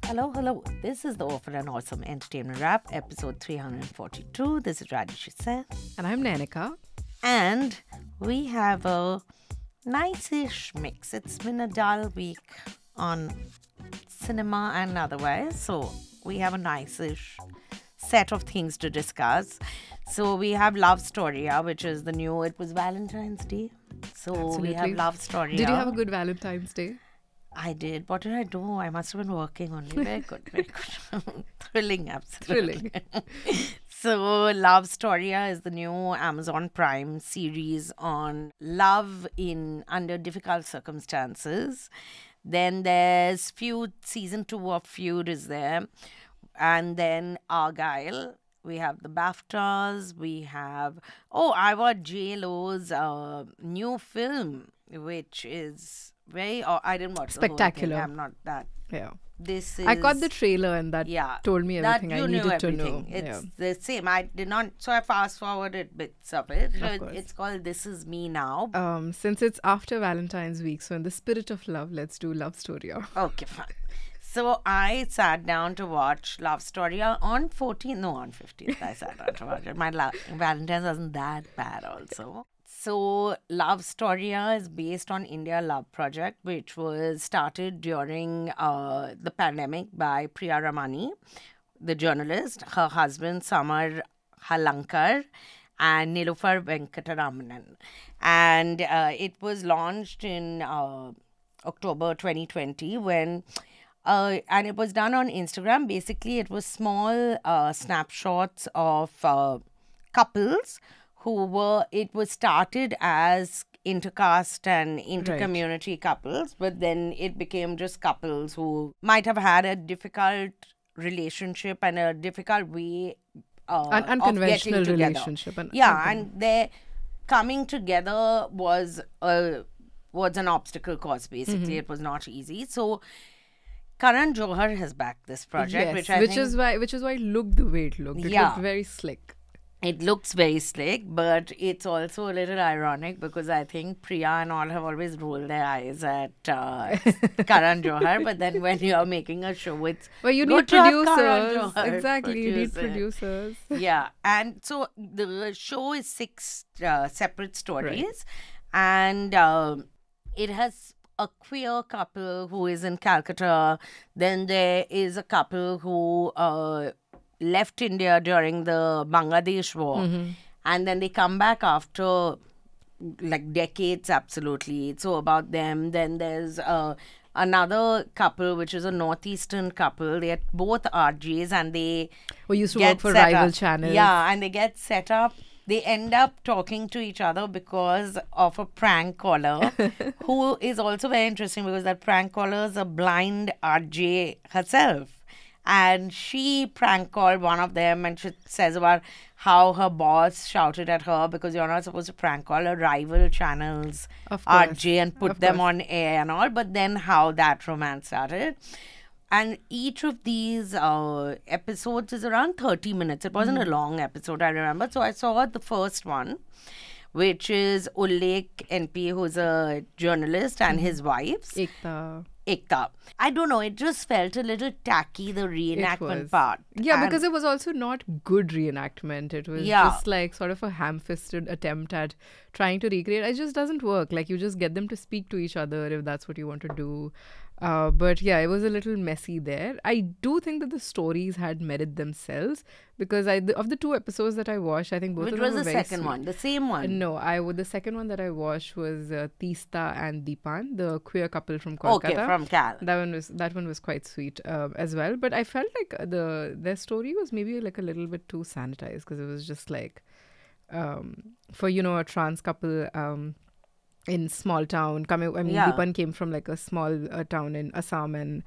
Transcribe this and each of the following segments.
Hello, hello. This is the Awful and Awesome Entertainment Wrap, episode 342. This is Rajyasree. And I'm Nainika. And we have a nice-ish mix. It's been a dull week on cinema and otherwise. So we have a nice-ish set of things to discuss. So we have Love Storiyaan, which is the new, it was Valentine's Day. So Absolutely. we have Love Storiyaan. Did you have a good Valentine's Day? I did. What did I do? I must have been working only. Very good, very good. Thrilling, absolutely. Thrilling. So, Love Storiyaan is the new Amazon Prime series on love in under difficult circumstances. Then there's Feud, season 2 of Feud is there. And then Argylle. We have the BAFTAs. We have, I watched J-Lo's new film, which is very, I didn't watch Spectacular. the whole thing. I'm not that. Yeah. This is. I caught the trailer and that told me everything I needed to know. It's the same. I did not, so I fast forwarded bits of it. Of course. It's called This Is Me Now. Since it's after Valentine's week, so in the spirit of love, let's do Love Storiyaan. Okay, fine. So I sat down to watch Love Storiyaan on 15th. I sat down to watch it. My Valentine's wasn't that bad also. So Love Storiyaan is based on India Love Project, which was started during the pandemic by Priya Ramani, the journalist, her husband Samar Halankar, and Nilufar Venkataramanan. And it was launched in October 2020 when... and it was done on Instagram. Basically, it was small snapshots of couples it was started as intercaste and inter-community couples, but then it became just couples who might have had a difficult relationship and a difficult way An unconventional of getting together. relationship. And their coming together was an obstacle course, basically. It was not easy. So Karan Johar has backed this project, yes, which is why it looked the way it looked. It looked very slick. It looks very slick, but it's also a little ironic because I think Priya and all have always rolled their eyes at Karan Johar. But then when you're making a show, it's you need producers. Exactly, you need producers. Yeah, and so the show is 6 separate stories, and it has a queer couple who is in Calcutta. Then there is a couple who left India during the Bangladesh war. And then they come back after like decades, absolutely. So about them. Then there's another couple, which is a northeastern couple. They're both RJs and they used to work for rival channels. Yeah, and they get set up. They end up talking to each other because of a prank caller who is also very interesting because that prank caller is a blind RJ herself. And she prank called one of them and she says about how her boss shouted at her because you're not supposed to prank call a rival channel's RJ and put them on air and all. But then how that romance started. And each of these episodes is around 30 minutes. It wasn't a long episode, I remember. So I saw the first one, which is Ullek NP, who's a journalist, and his wives. Ekta. I don't know, it just felt a little tacky, the reenactment part. Yeah, because it was also not good reenactment. It was just like sort of a ham-fisted attempt at trying to recreate. It just doesn't work. Like you just get them to speak to each other if that's what you want to do. But yeah, it was a little messy there. I do think that the stories had merit themselves because of the 2 episodes that I watched, I think both of them were very Which was the second one? The same one? No, the second one that I watched was Teesta and Deepan, the queer couple from Kolkata. Okay, from Cal. That one was quite sweet as well. But I felt like their story was maybe like a little bit too sanitized because it was just like for a trans couple in small town. Deepan came from like a small town in Assam and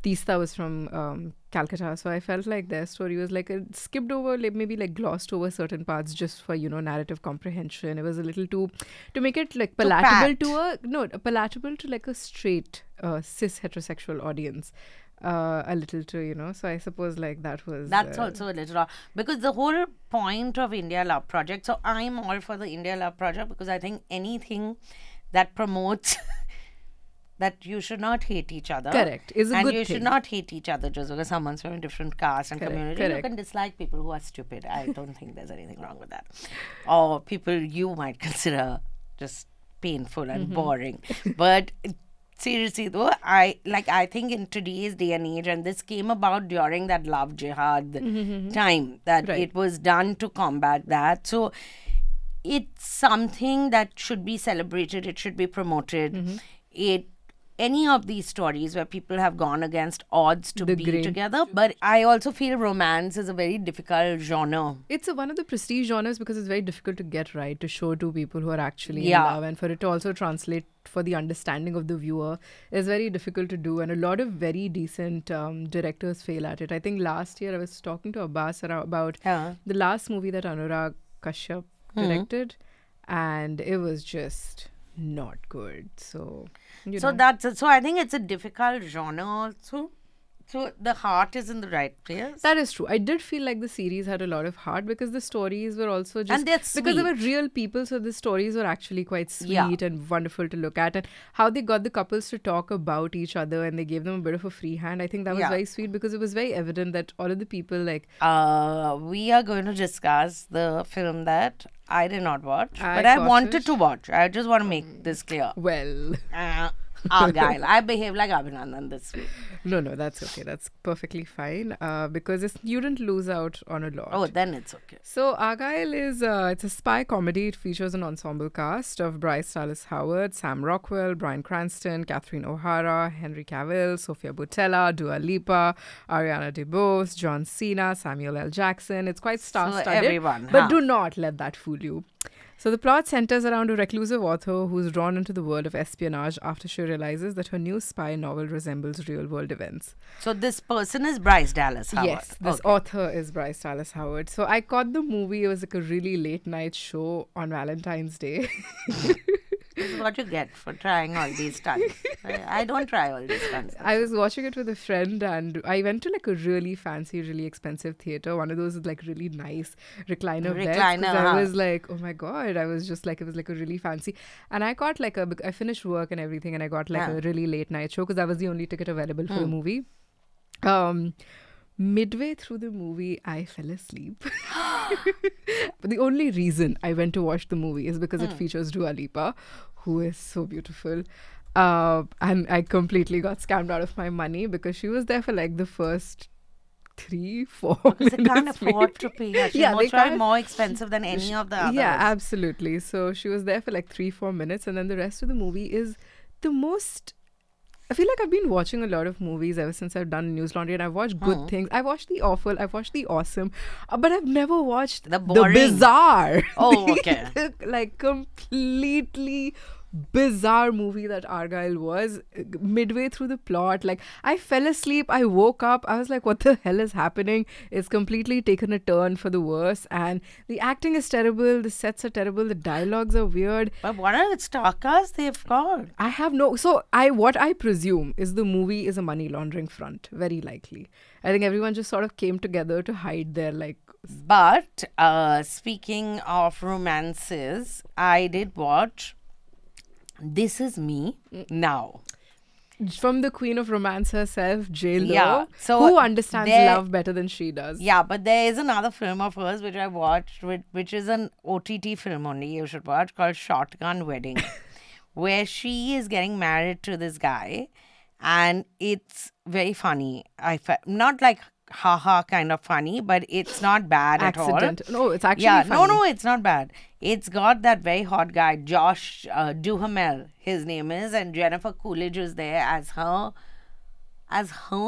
Teesta was from Calcutta. So I felt like their story was like skipped over, like maybe like glossed over certain parts just for, narrative comprehension. It was a little too, to make it like palatable palatable to like a straight cis heterosexual audience. A little too, so I suppose like that's also a little because the whole point of India Love Project, so I'm all for the India Love Project because I think anything that promotes that you should not hate each other. Correct. Is a and good you thing. should not hate each other just because someone's from a different caste and community. You correct. can dislike people who are stupid. I don't think there's anything wrong with that. Or people you might consider just painful and boring. But seriously though, I think in today's day and age, and this came about during that love jihad time, that Right. it was done to combat that. So it's something that should be celebrated, it should be promoted. Any of these stories where people have gone against odds to The be grain. together. But I also feel romance is a very difficult genre. It's one of the prestige genres because it's very difficult to get right, to show to people who are actually Yeah. in love, and for it to also translate for the understanding of the viewer is very difficult to do, and a lot of very decent directors fail at it. I think last year I was talking to Abbas about Yeah. the last movie that Anurag Kashyap directed, and it was just not good. So you So know. so I think it's a difficult genre also. So the heart is in the right place. That is true. I did feel like the series had a lot of heart because the stories were also just... And they're because they were sweet. real people, so the stories were actually quite sweet Yeah. and wonderful to look at. And how they got the couples to talk about each other and they gave them a bit of a free hand, I think that was Yeah. very sweet because it was very evident that all of the people like... We are going to discuss the film that I did not watch, I but I caught wanted it. to watch. I just want to make this clear. Well... Argylle. I behave like Abhinandan this week. No, that's okay. That's perfectly fine because you didn't lose out on a lot. Oh, then it's okay. So Argylle is it's a spy comedy. It features an ensemble cast of Bryce Dallas Howard, Sam Rockwell, Bryan Cranston, Catherine O'Hara, Henry Cavill, Sofia Boutella, Dua Lipa, Ariana DeBose, John Cena, Samuel L. Jackson. It's quite star-studded, everyone, but huh? do not let that fool you. So the plot centers around a reclusive author who's drawn into the world of espionage after she realizes that her new spy novel resembles real-world events. So this person is Bryce Dallas Howard. Yes, this Okay. author is Bryce Dallas Howard. So I caught the movie. It was like a really late night show on Valentine's Day. This is what you get for trying all these stunts. I don't try all these stunts. I was watching it with a friend and I went to like a really fancy, really expensive theater. One of those with like really nice recliner beds. 'Cause Recliner, I huh? was like, oh my God. I was just like, it was like a really fancy. And I got like I finished work and everything and I got like Yeah. a really late night show because that was the only ticket available for the movie. Midway through the movie, I fell asleep. But the only reason I went to watch the movie is because it features Dua Lipa, who is so beautiful. And I completely got scammed out of my money because she was there for like the first 3-4 Because they can't minutes. afford to pay her. She's Yeah, they probably can't. more expensive than any of the others. Yeah, absolutely. So she was there for like 3-4 minutes, and then the rest of the movie is the most... I feel like I've been watching a lot of movies ever since I've done News Laundry, and I've watched good things. I've watched the awful, I've watched the awesome, but I've never watched The boring. bizarre. Oh, okay. Like completely bizarre movie that Argylle was. Midway through the plot, like I fell asleep, I woke up, I was like, what the hell is happening? It's completely taken a turn for the worse, and the acting is terrible, the sets are terrible, the dialogues are weird. But what are the starcast they've got? I have no... So what I presume is the movie is a money laundering front, very likely. I think everyone just sort of came together to hide their like... But speaking of romances, I did watch This Is Me Now. From the queen of romance herself, J-Lo, Yeah, so who understands there- love better than she does. Yeah, but there is another film of hers which I watched, which is an OTT film only, you should watch, called Shotgun Wedding, where she is getting married to this guy, and it's very funny. Not like haha kind of funny, but it's not bad at all. Accident. No, it's actually Yeah, funny. no, it's not bad. It's got that very hot guy, Josh Duhamel, his name is, and Jennifer Coolidge is there as her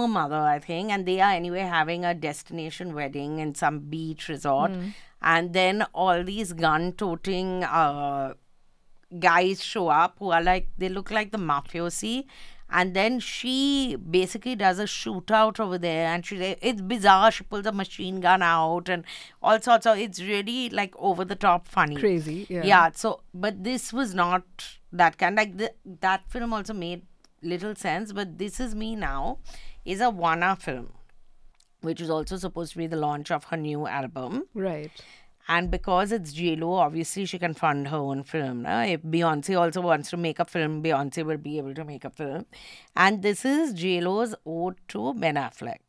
mother, I think, and they are anyway having a destination wedding in some beach resort, and then all these gun-toting guys show up who are like, they look like the mafiosi. And then she basically does a shootout over there, and it's bizarre. She pulls a machine gun out and all sorts of. It's really like over the top funny, Crazy, yeah. Yeah. So, but this was not that kind. Like that film also made little sense. But This Is Me Now is a one-hour film, which is also supposed to be the launch of her new album. Right. And because it's J-Lo, obviously she can fund her own film. If Beyonce also wants to make a film, Beyonce will be able to make a film. And this is J-Lo's ode to Ben Affleck.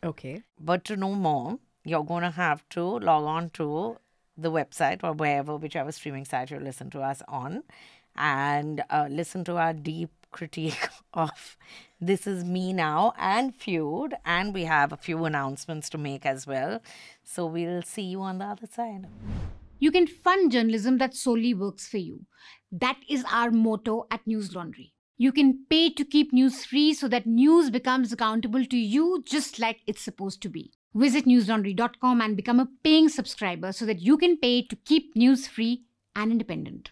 Okay. But to know more, you're going to have to log on to the website or whichever streaming site you listen to us on, and listen to our deep critique of This Is Me Now and Feud. And we have a few announcements to make as well. So we'll see you on the other side. You can fund journalism that solely works for you. That is our motto at News Laundry. You can pay to keep news free so that news becomes accountable to you just like it's supposed to be. Visit newslaundry.com and become a paying subscriber so that you can pay to keep news free and independent.